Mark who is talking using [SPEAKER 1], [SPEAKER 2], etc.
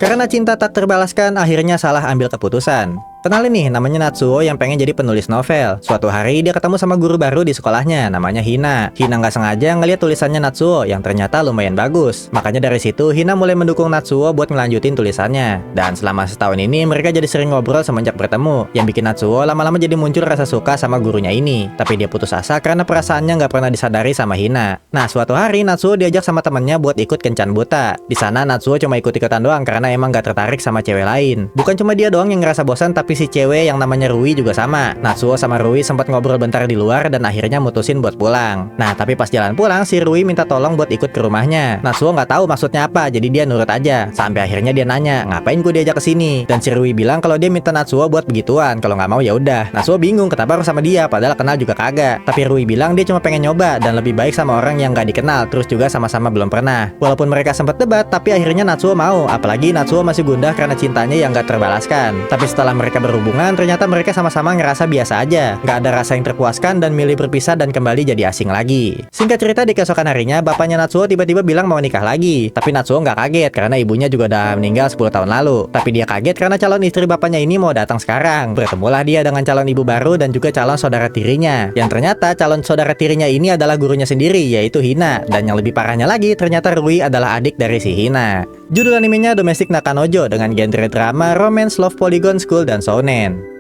[SPEAKER 1] Karena cinta tak terbalaskan, akhirnya salah ambil keputusan. Kenalin nih, namanya Natsuo yang pengen jadi penulis novel. Suatu hari dia ketemu sama guru baru di sekolahnya, namanya Hina. Hina nggak sengaja ngeliat tulisannya Natsuo yang ternyata lumayan bagus. Makanya dari situ Hina mulai mendukung Natsuo buat ngelanjutin tulisannya. Dan selama setahun ini mereka jadi sering ngobrol semenjak bertemu. Yang bikin Natsuo lama-lama jadi muncul rasa suka sama gurunya ini. Tapi dia putus asa karena perasaannya nggak pernah disadari sama Hina. Nah, suatu hari Natsuo diajak sama temennya buat ikut kencan buta. Di sana Natsuo cuma ikut-ikutan doang karena emang nggak tertarik sama cewek lain. Bukan cuma dia doang yang ngerasa bosan, tapi si cewek yang namanya Rui juga sama. Natsuo sama Rui sempat ngobrol bentar di luar dan akhirnya mutusin buat pulang. Nah, tapi pas jalan pulang si Rui minta tolong buat ikut ke rumahnya. Natsuo nggak tahu maksudnya apa, jadi dia nurut aja. Sampai akhirnya dia nanya, ngapain gue diajak ke sini? Dan si Rui bilang kalau dia minta Natsuo buat begituan, kalau nggak mau ya udah. Natsuo bingung kenapa harus sama dia, padahal kenal juga kagak. Tapi Rui bilang dia cuma pengen nyoba dan lebih baik sama orang yang nggak dikenal, terus juga sama-sama belum pernah. Walaupun mereka sempat debat, tapi akhirnya Natsuo mau. Apalagi Natsuo masih gundah karena cintanya yang nggak terbalaskan. Tapi setelah mereka berhubungan, ternyata mereka sama-sama ngerasa biasa aja. Nggak ada rasa yang terpuaskan dan milih berpisah dan kembali jadi asing lagi. Singkat cerita, di keesokan harinya, bapaknya Natsuo tiba-tiba bilang mau nikah lagi. Tapi Natsuo nggak kaget karena ibunya juga udah meninggal 10 tahun lalu. Tapi dia kaget karena calon istri bapaknya ini mau datang sekarang. Bertemulah dia dengan calon ibu baru dan juga calon saudara tirinya. Yang ternyata calon saudara tirinya ini adalah gurunya sendiri, yaitu Hina. Dan yang lebih parahnya lagi, ternyata Rui adalah adik dari si Hina. Judul animenya Domestic Nakanojo dengan genre drama, romance, love polygon, school, dan shounen.